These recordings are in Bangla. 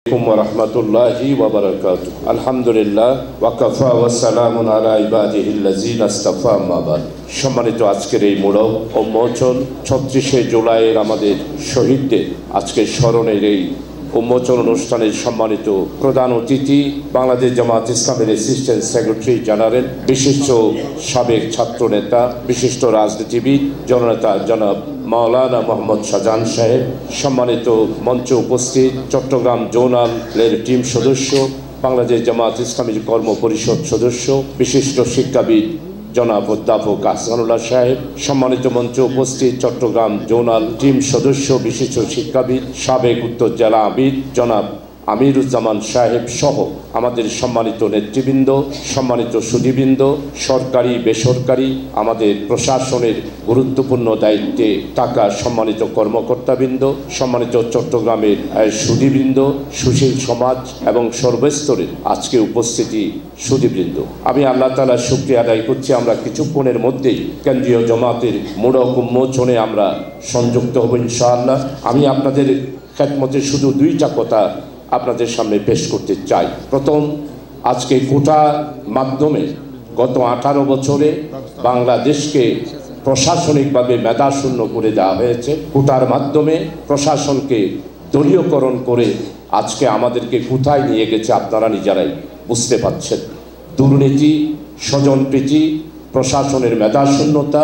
ওরহমতুল্লাহি ওয়া বারাকাতুহু। আলহামদুলিল্লাহ ওয়া কাফা ওয়া সালামুন আলা ইবাদিহিল্লাযিনা ইসতাফা আম্মা বা'দ। সম্মানিত আজকের এই মোড়ক ও মোচন ৩৬শে জুলাইয়ের আমাদের শহীদদের আজকে স্মরণের এই উন্মোচন অনুষ্ঠানের সম্মানিত প্রধান অতিথি বাংলাদেশ জামাত ইসলামের অ্যাসিস্ট্যান্ট সেক্রেটারি জেনারেল, বিশিষ্ট সাবেক ছাত্র নেতা, বিশিষ্ট রাজনীতিবিদ, জননেতা জনাব মাওলানা মোহাম্মদ শাহজাহান সাহেব, সম্মানিত মঞ্চে উপস্থিত চট্টগ্রাম জোনালের টিম সদস্য, বাংলাদেশ জামাত ইসলামী কর্ম পরিষদ সদস্য, বিশিষ্ট শিক্ষাবিদ জনাব অধ্যাপক আহসানুল্লাহ সাহেব, সম্মানিত মঞ্চে উপস্থিত চট্টগ্রাম জোনাল টিম সদস্য, বিশিষ্ট শিক্ষাবিদ, সাবেক উত্তর জেলা আমির জনাব আমিরুজ্জামান সাহেব সহ আমাদের সম্মানিত নেতৃবৃন্দ, সম্মানিত সুধীবৃন্দ, সরকারি বেসরকারি আমাদের প্রশাসনের গুরুত্বপূর্ণ দায়িত্বে থাকা সম্মানিত কর্মকর্তাবৃন্দ, সম্মানিত চট্টগ্রামের সুধীবৃন্দ, সুশীল সমাজ এবং সর্বস্তরের আজকে উপস্থিতি সুধীবৃন্দ, আমি আল্লাহ তাআলার শুকরিয়া আদায় করছি। আমরা কিছুক্ষণের মধ্যেই কেন্দ্রীয় জামাতের মোড়ক উন্মোচনে আমরা সংযুক্ত হব ইনশাআল্লাহ। আমি আপনাদের খেদমতে শুধু দুইটা কথা আপনাদের সামনে পেশ করতে চাই। প্রথম, আজকে কোটার মাধ্যমে গত 18 বছরে বাংলাদেশকে প্রশাসনিকভাবে মেধাশূন্য করে দেওয়া হয়েছে। কোটার মাধ্যমে প্রশাসনকে দলীয়করণ করে আজকে আমাদেরকে কোথায় নিয়ে গেছে আপনারা নিজেরাই বুঝতে পারছেন। দুর্নীতি, স্বজনপ্রীতি, প্রশাসনের মেধাশূন্যতা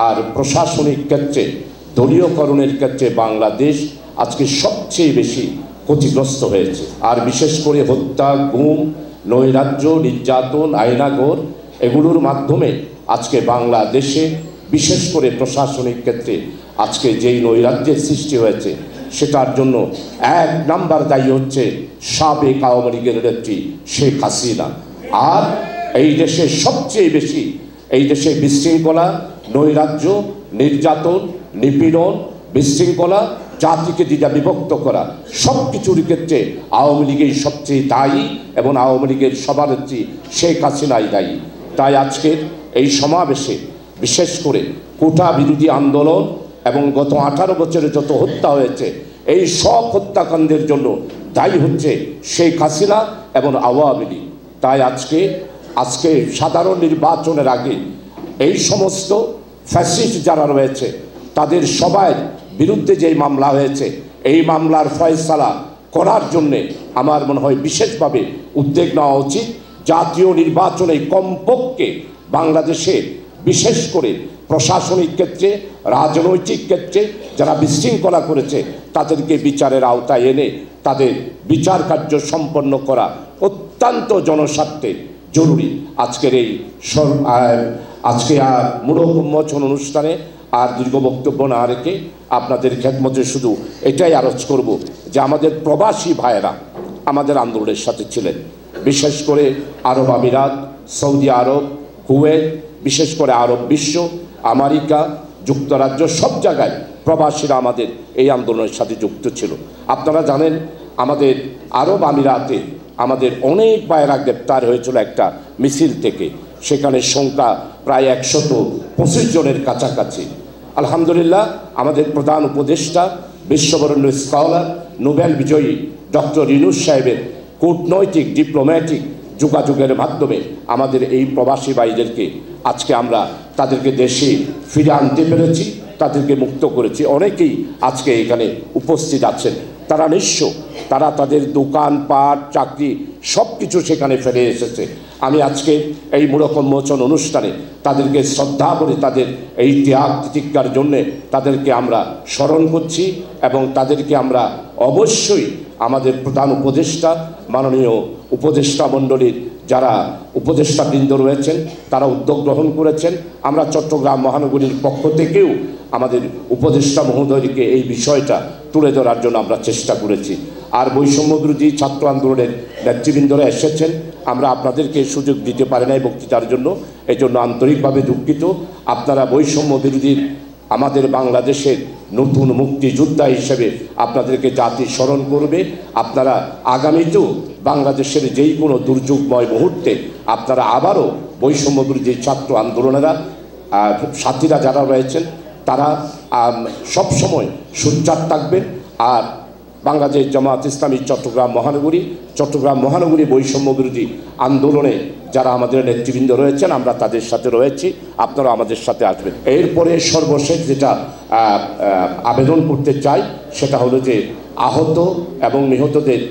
আর প্রশাসনিক ক্ষেত্রে দলীয়করণের ক্ষেত্রে বাংলাদেশ আজকে সবচেয়ে বেশি ক্ষতিগ্রস্ত হয়েছে। আর বিশেষ করে হত্যা, গুম, নৈরাজ্য, নির্যাতন, আয়নাঘর এগুলোর মাধ্যমে আজকে বাংলাদেশে বিশেষ করে প্রশাসনিক ক্ষেত্রে আজকে যেই নৈরাজ্যের সৃষ্টি হয়েছে সেটার জন্য এক নাম্বার দায়ী হচ্ছে সাবেক আওয়ামী লীগের নেত্রী শেখ হাসিনা। আর এই দেশে সবচেয়ে বেশি এই দেশে বিশৃঙ্খলা, নৈরাজ্য, নির্যাতন, নিপীড়ন, বিশৃঙ্খলা, জাতিকে দ্বিধা বিভক্ত করা সব কিছুর ক্ষেত্রে আওয়ামী লীগের সবচেয়ে দায়ী এবং আওয়ামী লীগের সভানেত্রী শেখ হাসিনাই দায়ী। তাই আজকের এই সমাবেশে বিশেষ করে কোটা বিরোধী আন্দোলন এবং গত 18 বছরে যত হত্যা হয়েছে এই সব হত্যাকাণ্ডের জন্য দায়ী হচ্ছে শেখ হাসিনা এবং আওয়ামী লীগ। তাই আজকে সাধারণ নির্বাচনের আগে এই সমস্ত ফ্যাসিস্ট যারা রয়েছে তাদের সবাই বিরুদ্ধে যেই মামলা হয়েছে এই মামলার ফয়সালা করার জন্যে আমার মনে হয় বিশেষভাবে উদ্যোগ নেওয়া উচিত। জাতীয় নির্বাচনে কমপক্ষে বাংলাদেশে বিশেষ করে প্রশাসনিক ক্ষেত্রে, রাজনৈতিক ক্ষেত্রে যারা বিশৃঙ্খলা করেছে তাদেরকে বিচারের আওতায় এনে তাদের বিচার কার্য সম্পন্ন করা অত্যন্ত জনস্বার্থে জরুরি। আজকের এই মোড়ক উন্মোচন অনুষ্ঠানে আর দীর্ঘ বক্তব্য না রেখে আপনাদের খেদমতে শুধু এটাই আরজ করব যে আমাদের প্রবাসী ভাইয়েরা আমাদের আন্দোলনের সাথে ছিলেন। বিশেষ করে আরব আমিরাত, সৌদি আরব, কুয়েত, বিশেষ করে আরব বিশ্ব, আমেরিকা, যুক্তরাজ্য সব জায়গায় প্রবাসীরা আমাদের এই আন্দোলনের সাথে যুক্ত ছিল। আপনারা জানেন আমাদের আরব আমিরাতে আমাদের অনেক ভাইয়েরা গ্রেপ্তার হয়েছিল একটা মিছিল থেকে। সেখানে সংখ্যা প্রায় 125 জনের কাছাকাছি। আলহামদুলিল্লাহ আমাদের প্রধান উপদেষ্টা, বিশ্ববরেণ্য স্কলার, নোবেল বিজয়ী ডক্টর ইউনূস সাহেবের কূটনৈতিক ডিপ্লোম্যাটিক যোগাযোগের মাধ্যমে আমাদের এই প্রবাসী ভাইদেরকে আজকে আমরা তাদেরকে দেশে ফিরে আনতে পেরেছি, তাদেরকে মুক্ত করেছি। অনেকেই আজকে এখানে উপস্থিত আছেন। তারা নিঃস্ব, তারা তাদের দোকানপাট, চাকরি সব কিছু সেখানে ফেলে এসেছে। আমি আজকে এই মোড়ক উন্মোচন অনুষ্ঠানে তাদেরকে শ্রদ্ধা করে তাদের এই ত্যাগ প্রতিজ্ঞার জন্যে তাদেরকে আমরা স্মরণ করছি এবং তাদেরকে আমরা অবশ্যই আমাদের প্রধান উপদেষ্টা, মাননীয় উপদেষ্টা মণ্ডলীর যারা উপদেষ্টাবৃন্দ রয়েছেন তারা উদ্যোগ গ্রহণ করেছেন। আমরা চট্টগ্রাম মহানগরীর পক্ষ থেকেও আমাদের উপদেষ্টা মহোদয়কে এই বিষয়টা তুলে ধরার জন্য আমরা চেষ্টা করেছি। আর বৈষম্য বিরোধী ছাত্র আন্দোলনের নেতৃবৃন্দরা এসেছেন, আমরা আপনাদেরকে সুযোগ দিতে পারি নাই বক্তৃতার জন্য, এই জন্য আন্তরিকভাবে দুঃখিত। আপনারা বৈষম্য বিরোধীর আমাদের বাংলাদেশের নতুন মুক্তিযোদ্ধা হিসেবে আপনাদেরকে জাতি স্মরণ করবে। আপনারা আগামীতেও বাংলাদেশের যেই কোনো দুর্যোগময় মুহূর্তে আপনারা আবারও বৈষম্য বিরোধী ছাত্র আন্দোলনেরা সাথীরা যারা রয়েছেন তারা সবসময় সোচ্চার থাকবেন। আর বাংলাদেশ জামাত ইসলামী চট্টগ্রাম মহানগরী বৈষম্য বিরোধী আন্দোলনে যারা আমাদের নেতৃবৃন্দ রয়েছেন, আমরা তাদের সাথে রয়েছি, আপনারা আমাদের সাথে আসবেন। এরপরে সর্বশেষ যেটা আবেদন করতে চাই সেটা হলো যে আহত এবং নিহতদের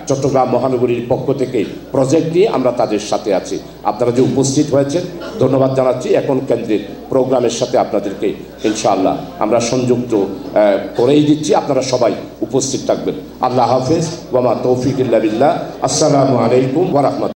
চট্টগ্রাম মহানগরীর পক্ষ থেকে প্রজেক্ট নিয়ে আমরা তাদের সাথে আছি। আপনারা যে উপস্থিত হয়েছেন ধন্যবাদ জানাচ্ছি। এখন কেন্দ্রের প্রোগ্রামের সাথে আপনাদেরকে ইনশাআল্লাহ আমরা সংযুক্ত করেই দিচ্ছি, আপনারা সবাই উপস্থিত থাকবেন। আল্লাহ হাফেজ, ওয়া মা তৌফিক ইল্লা বিল্লাহ। আসসালামু আলাইকুম ওয়া রাহমাতুল্লাহ।